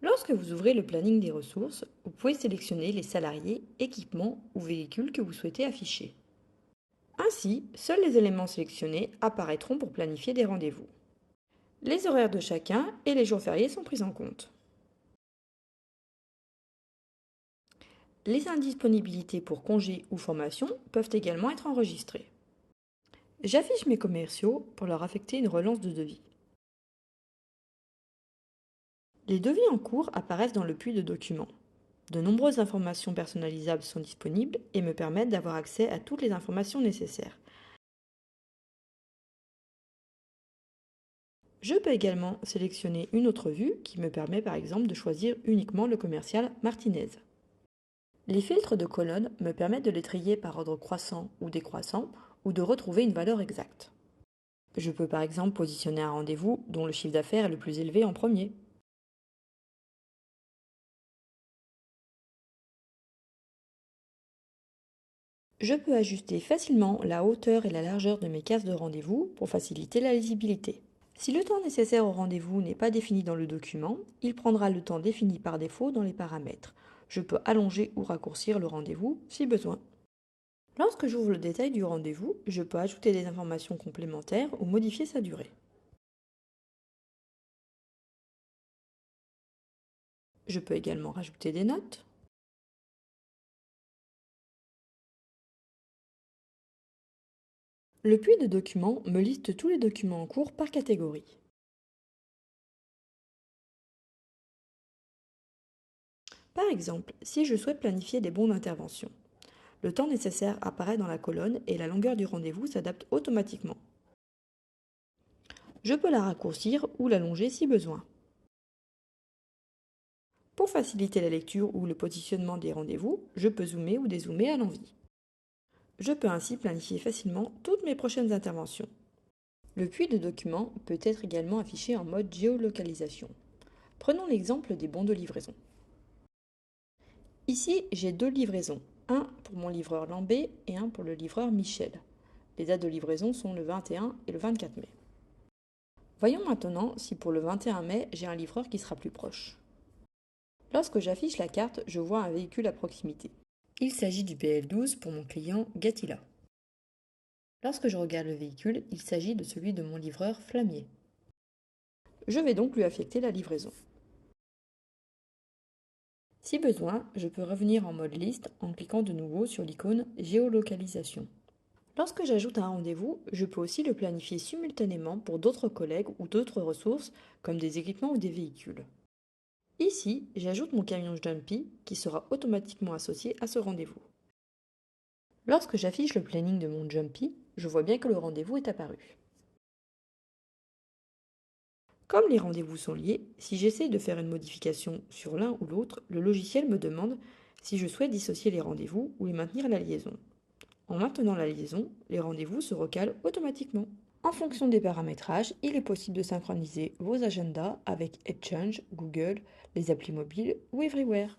Lorsque vous ouvrez le planning des ressources, vous pouvez sélectionner les salariés, équipements ou véhicules que vous souhaitez afficher. Ainsi, seuls les éléments sélectionnés apparaîtront pour planifier des rendez-vous. Les horaires de chacun et les jours fériés sont pris en compte. Les indisponibilités pour congés ou formation peuvent également être enregistrées. J'affiche mes commerciaux pour leur affecter une relance de devis. Les devis en cours apparaissent dans le puits de documents. De nombreuses informations personnalisables sont disponibles et me permettent d'avoir accès à toutes les informations nécessaires. Je peux également sélectionner une autre vue qui me permet par exemple de choisir uniquement le commercial Martinez. Les filtres de colonnes me permettent de les trier par ordre croissant ou décroissant ou de retrouver une valeur exacte. Je peux par exemple positionner un rendez-vous dont le chiffre d'affaires est le plus élevé en premier. Je peux ajuster facilement la hauteur et la largeur de mes cases de rendez-vous pour faciliter la lisibilité. Si le temps nécessaire au rendez-vous n'est pas défini dans le document, il prendra le temps défini par défaut dans les paramètres. Je peux allonger ou raccourcir le rendez-vous si besoin. Lorsque j'ouvre le détail du rendez-vous, je peux ajouter des informations complémentaires ou modifier sa durée. Je peux également rajouter des notes. Le puits de documents me liste tous les documents en cours par catégorie. Par exemple, si je souhaite planifier des bons d'intervention, le temps nécessaire apparaît dans la colonne et la longueur du rendez-vous s'adapte automatiquement. Je peux la raccourcir ou l'allonger si besoin. Pour faciliter la lecture ou le positionnement des rendez-vous, je peux zoomer ou dézoomer à l'envie. Je peux ainsi planifier facilement toutes mes prochaines interventions. Le puits de documents peut être également affiché en mode géolocalisation. Prenons l'exemple des bons de livraison. Ici, j'ai deux livraisons, un pour mon livreur Lambé et un pour le livreur Michel. Les dates de livraison sont le 21 et le 24 mai. Voyons maintenant si pour le 21 mai, j'ai un livreur qui sera plus proche. Lorsque j'affiche la carte, je vois un véhicule à proximité. Il s'agit du PL12 pour mon client Gatila. Lorsque je regarde le véhicule, il s'agit de celui de mon livreur Flamier. Je vais donc lui affecter la livraison. Si besoin, je peux revenir en mode liste en cliquant de nouveau sur l'icône géolocalisation. Lorsque j'ajoute un rendez-vous, je peux aussi le planifier simultanément pour d'autres collègues ou d'autres ressources comme des équipements ou des véhicules. Ici, j'ajoute mon camion Jumpy qui sera automatiquement associé à ce rendez-vous. Lorsque j'affiche le planning de mon Jumpy, je vois bien que le rendez-vous est apparu. Comme les rendez-vous sont liés, si j'essaie de faire une modification sur l'un ou l'autre, le logiciel me demande si je souhaite dissocier les rendez-vous ou y maintenir la liaison. En maintenant la liaison, les rendez-vous se recalent automatiquement. En fonction des paramétrages, il est possible de synchroniser vos agendas avec Exchange, Google, les applis mobiles ou Everywhere.